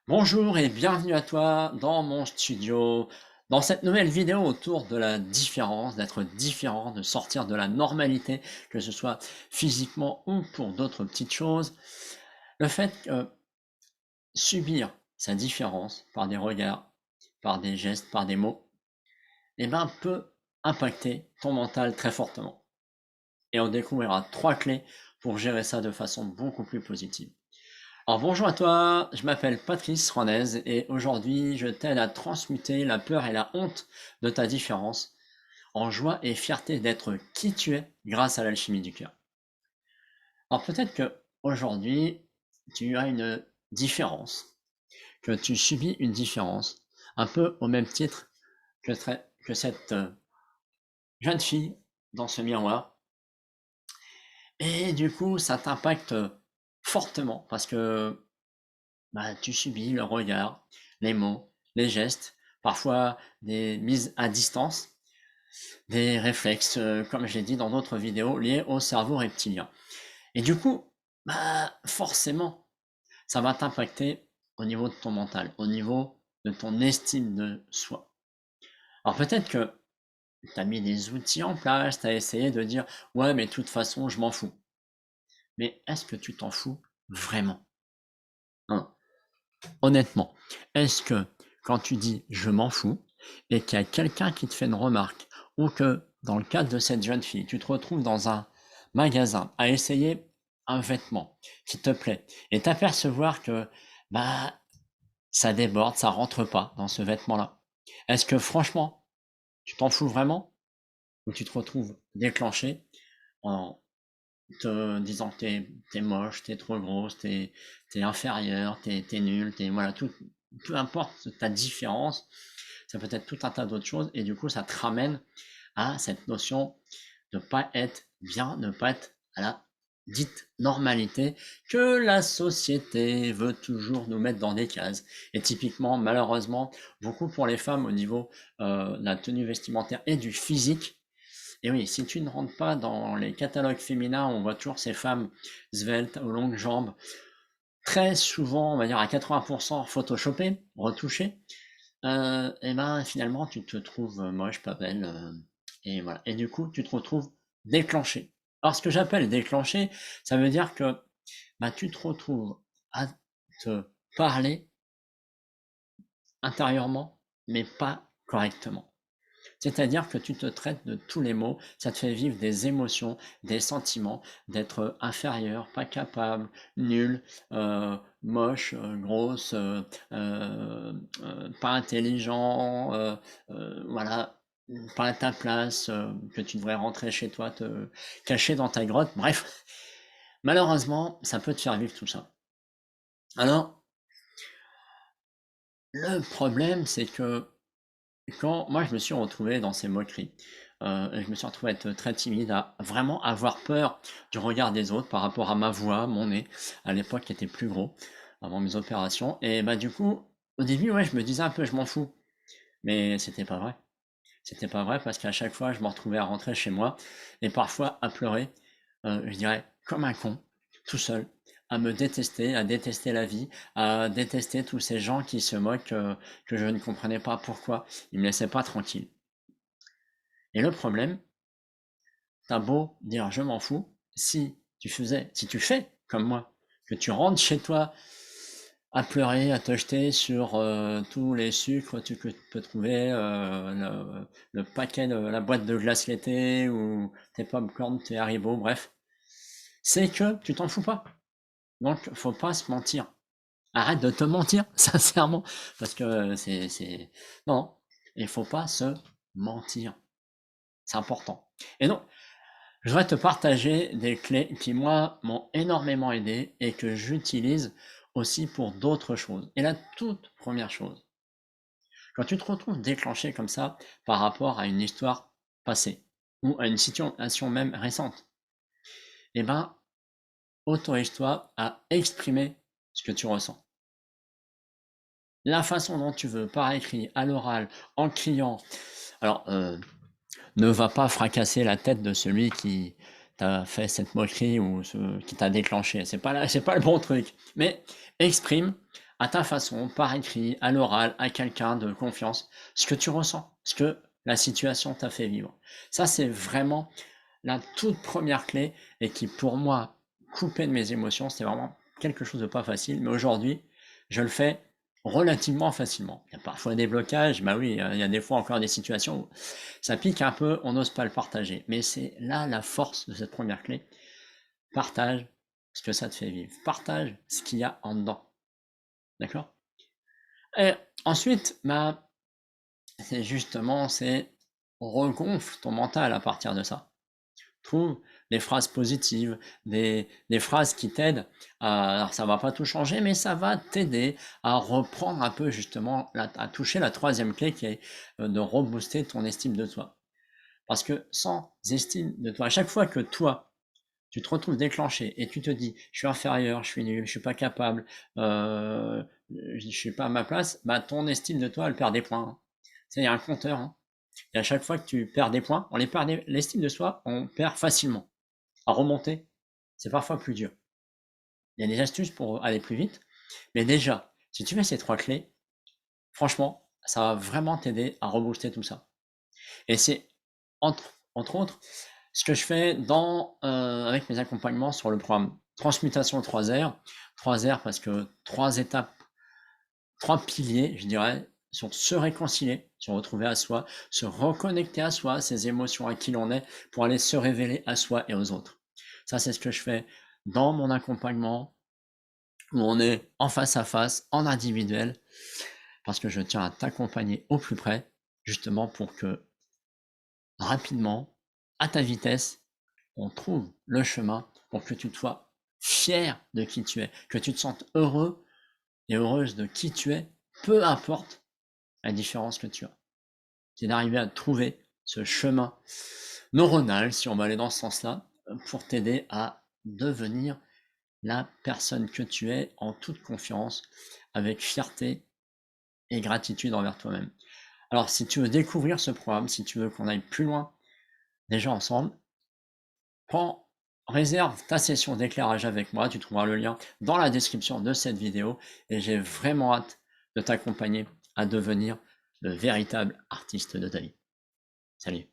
Bonjour et bienvenue à toi dans mon studio. Dans cette nouvelle vidéo autour de la différence, d'être différent, de sortir de la normalité, que ce soit physiquement ou pour d'autres petites choses, le fait que subir sa différence par des regards, par des gestes, par des mots, peut impacter ton mental très fortement. Et on découvrira 3 clés pour gérer ça de façon beaucoup plus positive. Alors bonjour à toi, je m'appelle Patrice Ranez et aujourd'hui je t'aide à transmuter la peur et la honte de ta différence en joie et fierté d'être qui tu es grâce à l'alchimie du cœur. Alors peut-être que aujourd'hui tu as une différence, que tu subis une différence, un peu au même titre que cette jeune fille dans ce miroir, et du coup ça t'impacte fortement parce que tu subis le regard, les mots, les gestes, parfois des mises à distance, des réflexes, comme j'ai dit dans d'autres vidéos, liés au cerveau reptilien. Et du coup, forcément, ça va t'impacter au niveau de ton mental, au niveau de ton estime de soi. Alors peut-être que tu as mis des outils en place, tu as essayé de dire: «Ouais, mais de toute façon, je m'en fous». Mais est-ce que tu t'en fous vraiment? Hein? Honnêtement, est-ce que quand tu dis je m'en fous et qu'il y a quelqu'un qui te fait une remarque ou que dans le cadre de cette jeune fille, tu te retrouves dans un magasin à essayer un vêtement qui te plaît et t'apercevoir que bah ça déborde, ça rentre pas dans ce vêtement-là. Est-ce que franchement, tu t'en fous vraiment ou tu te retrouves déclenché en te disant que t'es moche, t'es trop grosse, t'es inférieur, t'es nul, voilà, peu importe ta différence, ça peut être tout un tas d'autres choses, et du coup, ça te ramène à cette notion de pas être bien, ne pas être à la dite normalité que la société veut toujours nous mettre dans des cases. Et typiquement, malheureusement, beaucoup pour les femmes au niveau de la tenue vestimentaire et du physique, et oui, si tu ne rentres pas dans les catalogues féminins, on voit toujours ces femmes sveltes, aux longues jambes, très souvent, on va dire à 80% photoshopées, retouchées, finalement, tu te trouves moche, pas belle, et voilà. Et du coup, tu te retrouves déclenché. Alors, ce que j'appelle déclenché, ça veut dire que tu te retrouves à te parler intérieurement, mais pas correctement. C'est-à-dire que tu te traites de tous les maux, ça te fait vivre des émotions, des sentiments, d'être inférieur, pas capable, nul, moche, grosse, pas intelligent, voilà, pas à ta place, que tu devrais rentrer chez toi, te cacher dans ta grotte. Bref, malheureusement, ça peut te faire vivre tout ça. Alors, le problème, c'est que quand moi je me suis retrouvé dans ces moqueries, et je me suis retrouvé à être très timide, à vraiment avoir peur du regard des autres par rapport à ma voix, mon nez, à l'époque qui était plus gros, avant mes opérations, et du coup, au début, ouais, je me disais un peu: «Je m'en fous», mais c'était pas vrai. C'était pas vrai parce qu'à chaque fois, je me retrouvais à rentrer chez moi et parfois à pleurer, je dirais comme un con, tout seul, à me détester, à détester la vie, à détester tous ces gens qui se moquent, que je ne comprenais pas pourquoi. Ils me laissaient pas tranquille. Et le problème, t'as beau dire je m'en fous, si tu fais comme moi, que tu rentres chez toi à pleurer, à te jeter sur tous les sucres que tu peux trouver, le paquet de la boîte de glace l'été ou tes popcorn, tes Haribo, bref, c'est que tu t'en fous pas. Donc faut pas se mentir. Arrête de te mentir, sincèrement, parce que non, il faut pas se mentir. C'est important. Et non, je voudrais te partager des clés qui, moi, m'ont énormément aidé et que j'utilise aussi pour d'autres choses. Et la toute première chose, quand tu te retrouves déclenché comme ça par rapport à une histoire passée ou à une situation même récente, eh ben, autorise-toi à exprimer ce que tu ressens. La façon dont tu veux, par écrit, à l'oral, en criant. Alors, ne va pas fracasser la tête de celui qui t'a fait cette moquerie ou qui t'a déclenché. C'est pas le bon truc. Mais exprime à ta façon, par écrit, à l'oral, à quelqu'un de confiance, ce que tu ressens, ce que la situation t'a fait vivre. Ça, c'est vraiment la toute première clé et qui, pour moi, couper de mes émotions, c'est vraiment quelque chose de pas facile. Mais aujourd'hui, je le fais relativement facilement. Il y a parfois des blocages, bah oui, il y a des fois encore des situations où ça pique un peu, on n'ose pas le partager. Mais c'est là la force de cette première clé. Partage ce que ça te fait vivre. Partage ce qu'il y a en dedans. D'accord? Et ensuite, bah, c'est justement, c'est regonfle ton mental à partir de ça. Trouve des phrases positives, des phrases qui t'aident. Alors ça va pas tout changer, mais ça va t'aider à reprendre un peu justement, à toucher la troisième clé qui est de rebooster ton estime de toi. Parce que sans estime de toi, à chaque fois que toi, tu te retrouves déclenché et tu te dis, je suis inférieur, je suis nul, je suis pas capable, je suis pas à ma place, bah ton estime de toi, elle perd des points. Hein. Il y a un compteur. Hein. Et à chaque fois que tu perds des points, on les perd, l'estime de soi, on perd facilement. À remonter, c'est parfois plus dur. Il y a des astuces pour aller plus vite, mais déjà, si tu fais ces trois clés, franchement, ça va vraiment t'aider à rebooster tout ça. Et c'est entre autres ce que je fais avec mes accompagnements sur le programme Transmutation 3R. 3R parce que 3 étapes, 3 piliers, je dirais, sur se réconcilier, se retrouver à soi, se reconnecter à soi, ses émotions, à qui l'on est, pour aller se révéler à soi et aux autres. Ça, c'est ce que je fais dans mon accompagnement, où on est en face à face, en individuel, parce que je tiens à t'accompagner au plus près, justement pour que rapidement, à ta vitesse, on trouve le chemin pour que tu sois fier de qui tu es, que tu te sentes heureux et heureuse de qui tu es, peu importe la différence que tu as. C'est d'arriver à trouver ce chemin neuronal, si on va aller dans ce sens-là, pour t'aider à devenir la personne que tu es en toute confiance, avec fierté et gratitude envers toi-même. Alors, si tu veux découvrir ce programme, si tu veux qu'on aille plus loin déjà ensemble, réserve ta session d'éclairage avec moi, tu trouveras le lien dans la description de cette vidéo et j'ai vraiment hâte de t'accompagner à devenir le véritable artiste de ta vie. Salut!